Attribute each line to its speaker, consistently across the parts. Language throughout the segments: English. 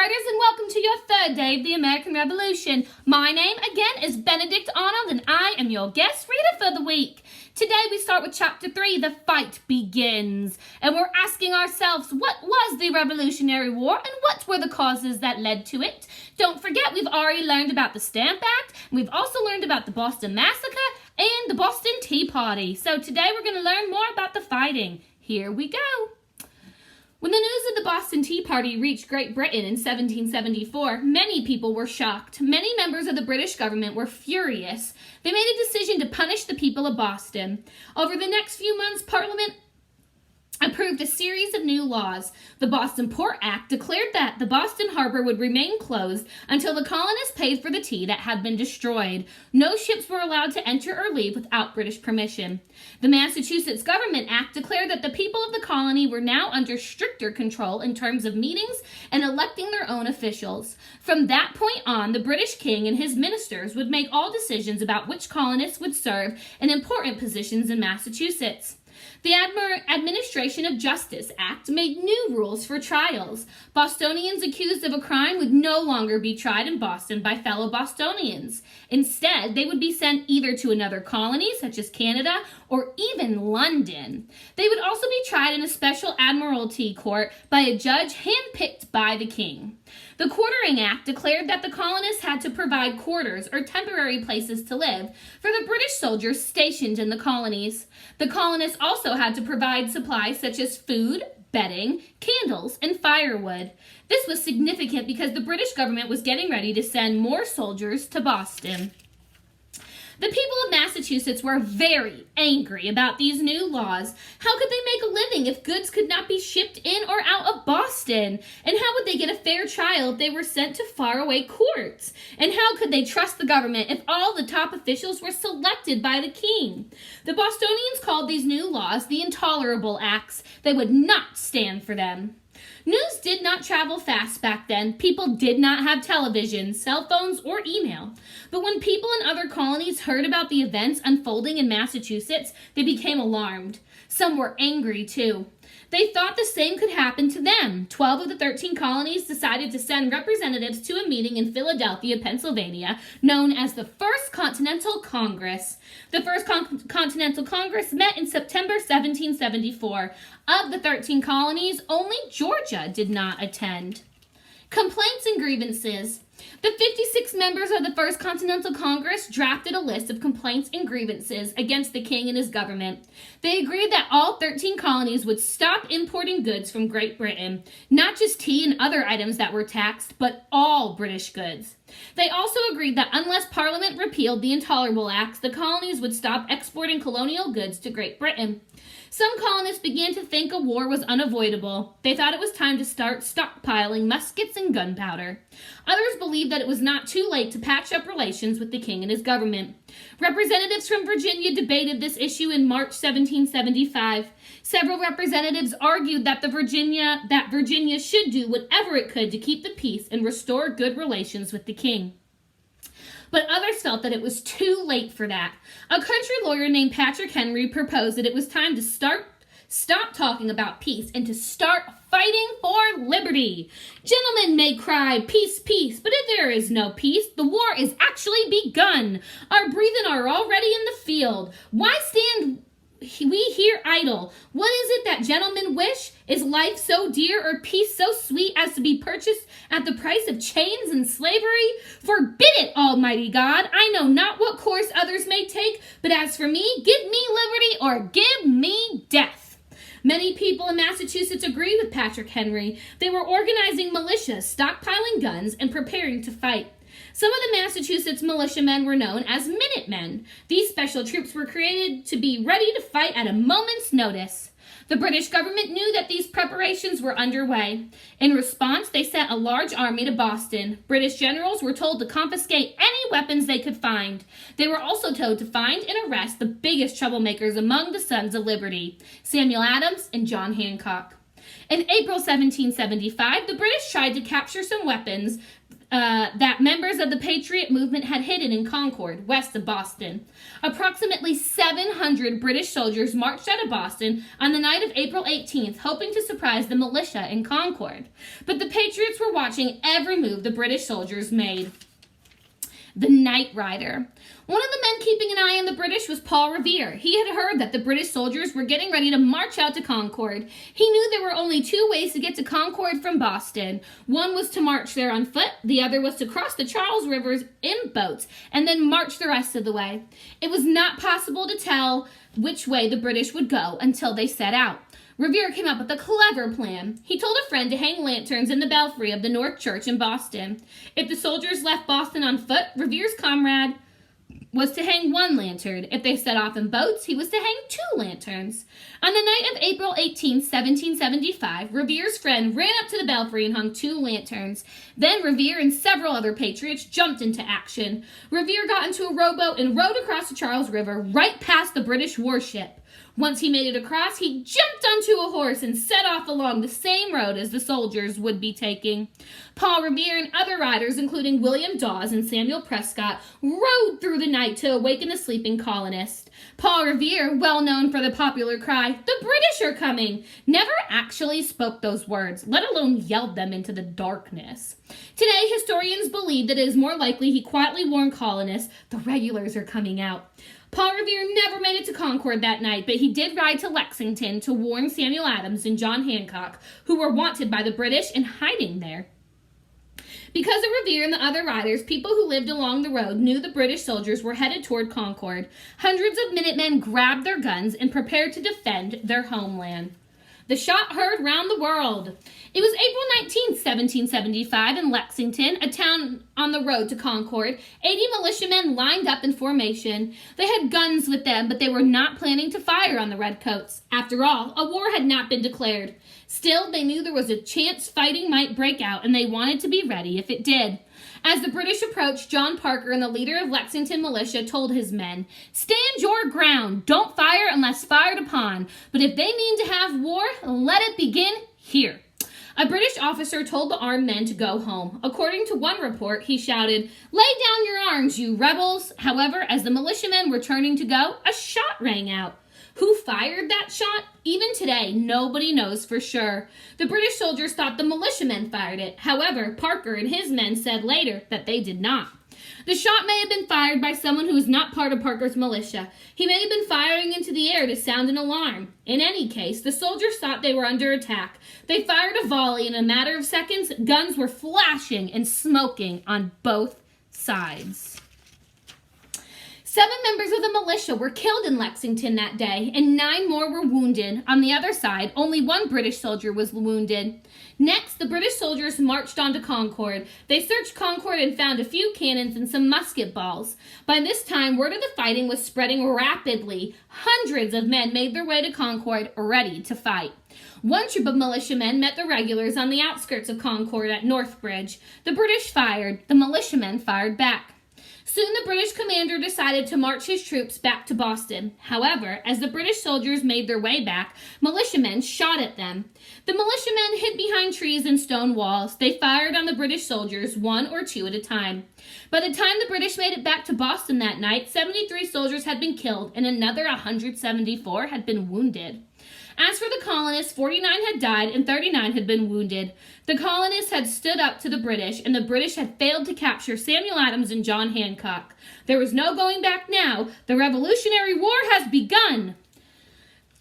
Speaker 1: writers, and welcome to your third day of the American Revolution. My name, again, is Benedict Arnold, and I am your guest reader for the week. Today we start with Chapter 3, The Fight Begins. And we're asking ourselves, what was the Revolutionary War, and what were the causes that led to it? Don't forget, we've already learned about the Stamp Act, and we've also learned about the Boston Massacre and the Boston Tea Party. So today we're going to learn more about the fighting. Here we go. When the news of the Boston Tea Party reached Great Britain in 1774, many people were shocked. Many members of the British government were furious. They made a decision to punish the people of Boston. Over the next few months, Parliament approved a series of new laws. The Boston Port Act declared that the Boston Harbor would remain closed until the colonists paid for the tea that had been destroyed. No ships were allowed to enter or leave without British permission. The Massachusetts Government Act declared that the people of the colony were now under stricter control in terms of meetings and electing their own officials. From that point on, the British king and his ministers would make all decisions about which colonists would serve in important positions in Massachusetts. The Administration of Justice Act made new rules for trials. Bostonians accused of a crime would no longer be tried in Boston by fellow Bostonians. Instead, they would be sent either to another colony, such as Canada, or even London. They would also be tried in a special admiralty court by a judge handpicked by the king. The Quartering Act declared that the colonists had to provide quarters or temporary places to live for the British soldiers stationed in the colonies. The colonists also had to provide supplies such as food, bedding, candles, and firewood. This was significant because the British government was getting ready to send more soldiers to Boston. The people of Massachusetts were very angry about these new laws. How could they make a living if goods could not be shipped in or out of Boston? And how would they get a fair trial if they were sent to faraway courts? And how could they trust the government if all the top officials were selected by the king? The Bostonians called these new laws the Intolerable Acts. They would not stand for them. News did not travel fast back then. People did not have television, cell phones, or email. But when people in other colonies heard about the events unfolding in Massachusetts, they became alarmed. Some were angry, too. They thought the same could happen to them. 12 of the 13 colonies decided to send representatives to a meeting in Philadelphia, Pennsylvania, known as the First Continental Congress. The First Continental Congress met in September 1774. Of the 13 colonies, only Georgia did not attend. Complaints and grievances. The 56 members of the First Continental Congress drafted a list of complaints and grievances against the king and his government. They agreed that all 13 colonies would stop importing goods from Great Britain, not just tea and other items that were taxed, but all British goods. They also agreed that unless Parliament repealed the Intolerable Acts, the colonies would stop exporting colonial goods to Great Britain. Some colonists began to think a war was unavoidable. They thought it was time to start stockpiling muskets and gunpowder. Others believed that it was not too late to patch up relations with the king and his government. Representatives from Virginia debated this issue in March 1775. Several representatives argued that Virginia should do whatever it could to keep the peace and restore good relations with the king. But others felt that it was too late for that. A country lawyer named Patrick Henry proposed that it was time to stop talking about peace and to start fighting for liberty. Gentlemen may cry, peace, peace, but if there is no peace, the war is actually begun. Our breathing are already in the field. Why stand we here idle? What is it that gentlemen wish? Is life so dear or peace so sweet as to be purchased at the price of chains and slavery? Forbid it, Almighty God. I know not what course others may take, but as for me, give me liberty or give me death. Many people in Massachusetts agree with Patrick Henry. They were organizing militias, stockpiling guns, and preparing to fight. Some of the Massachusetts militiamen were known as Minutemen. These special troops were created to be ready to fight at a moment's notice. The British government knew that these preparations were underway. In response, they sent a large army to Boston. British generals were told to confiscate any weapons they could find. They were also told to find and arrest the biggest troublemakers among the Sons of Liberty, Samuel Adams and John Hancock. In April 1775, the British tried to capture some weapons that members of the Patriot movement had hidden in Concord, west of Boston. Approximately 700 British soldiers marched out of Boston on the night of April 18th, hoping to surprise the militia in Concord. But the Patriots were watching every move the British soldiers made. The Night Rider. One of the men keeping an eye on the British was Paul Revere. He had heard that the British soldiers were getting ready to march out to Concord. He knew there were only two ways to get to Concord from Boston. One was to march there on foot, the other was to cross the Charles River in boats, and then march the rest of the way. It was not possible to tell which way the British would go until they set out. Revere came up with a clever plan. He told a friend to hang lanterns in the belfry of the North Church in Boston. If the soldiers left Boston on foot, Revere's comrade was to hang one lantern. If they set off in boats, he was to hang two lanterns. On the night of April 18, 1775, Revere's friend ran up to the belfry and hung two lanterns. Then Revere and several other patriots jumped into action. Revere got into a rowboat and rowed across the Charles River right past the British warship. Once he made it across, he jumped onto a horse and set off along the same road as the soldiers would be taking. Paul Revere and other riders, including William Dawes and Samuel Prescott, rode through the night to awaken the sleeping colonists. Paul Revere, well known for the popular cry, "The British are coming," never actually spoke those words, let alone yelled them into the darkness. Today, historians believe that it is more likely he quietly warned colonists, "The regulars are coming out." Paul Revere never made it to Concord that night, but he did ride to Lexington to warn Samuel Adams and John Hancock, who were wanted by the British and hiding there. Because of Revere and the other riders, people who lived along the road knew the British soldiers were headed toward Concord. Hundreds of Minutemen grabbed their guns and prepared to defend their homeland. The shot heard round the world. It was April 19, 1775, in Lexington, a town on the road to Concord. 80 militiamen lined up in formation. They had guns with them, but they were not planning to fire on the redcoats. After all, a war had not been declared. Still, they knew there was a chance fighting might break out, and they wanted to be ready if it did. As the British approached, John Parker, and the leader of Lexington militia, told his men, "Stand your ground. Don't fire unless fired upon. But if they mean to have war, let it begin here." A British officer told the armed men to go home. According to one report, he shouted, "Lay down your arms, you rebels." However, as the militiamen were turning to go, a shot rang out. Who fired that shot? Even today, nobody knows for sure. The British soldiers thought the militiamen fired it. However, Parker and his men said later that they did not. The shot may have been fired by someone who was not part of Parker's militia. He may have been firing into the air to sound an alarm. In any case, the soldiers thought they were under attack. They fired a volley, and in a matter of seconds, guns were flashing and smoking on both sides. 7 members of the militia were killed in Lexington that day, and 9 more were wounded. On the other side, only 1 British soldier was wounded. Next, the British soldiers marched on to Concord. They searched Concord and found a few cannons and some musket balls. By this time, word of the fighting was spreading rapidly. Hundreds of men made their way to Concord, ready to fight. One troop of militiamen met the regulars on the outskirts of Concord at Northbridge. The British fired. The militiamen fired back. Soon the British commander decided to march his troops back to Boston. However, as the British soldiers made their way back, militiamen shot at them. The militiamen hid behind trees and stone walls. They fired on the British soldiers, 1 or 2 at a time. By the time the British made it back to Boston that night, 73 soldiers had been killed and another 174 had been wounded. As for the colonists, 49 had died and 39 had been wounded. The colonists had stood up to the British, and the British had failed to capture Samuel Adams and John Hancock. There was no going back now. The Revolutionary War has begun.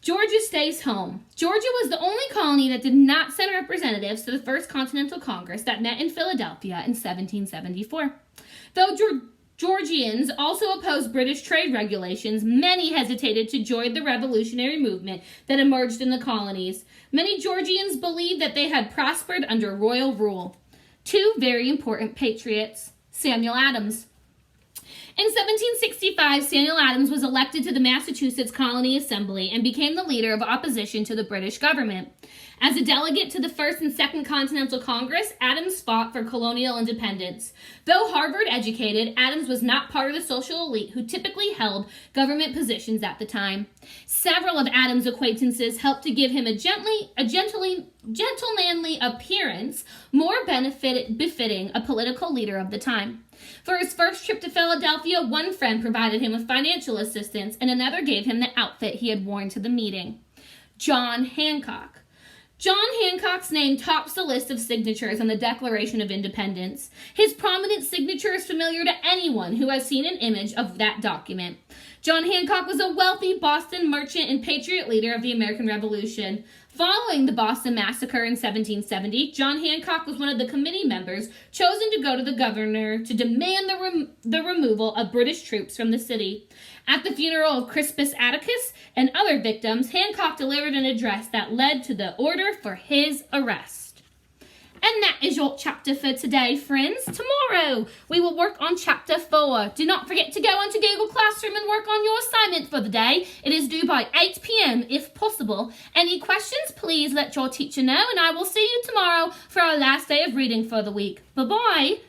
Speaker 1: Georgia stays home. Georgia was the only colony that did not send representatives to the First Continental Congress that met in Philadelphia in 1774. Though Georgians also opposed British trade regulations, many hesitated to join the revolutionary movement that emerged in the colonies. Many Georgians believed that they had prospered under royal rule. 2 very important patriots. Samuel Adams. In 1765, Samuel Adams was elected to the Massachusetts Colony Assembly and became the leader of opposition to the British government. As a delegate to the First and Second Continental Congress, Adams fought for colonial independence. Though Harvard-educated, Adams was not part of the social elite who typically held government positions at the time. Several of Adams' acquaintances helped to give him a gentlemanly appearance, more befitting a political leader of the time. For his first trip to Philadelphia, one friend provided him with financial assistance, and another gave him the outfit he had worn to the meeting. John Hancock. John Hancock's name tops the list of signatures on the Declaration of Independence. His prominent signature is familiar to anyone who has seen an image of that document. John Hancock was a wealthy Boston merchant and patriot leader of the American Revolution. Following the Boston Massacre in 1770, John Hancock was one of the committee members chosen to go to the governor to demand the removal of British troops from the city. At the funeral of Crispus Attucks and other victims, Hancock delivered an address that led to the order for his arrest. And that is your chapter for today, friends. Tomorrow, we will work on chapter 4. Do not forget to go onto Google Classroom and work on your assignment for the day. It is due by 8 p.m. if possible. Any questions, please let your teacher know, and I will see you tomorrow for our last day of reading for the week. Bye-bye.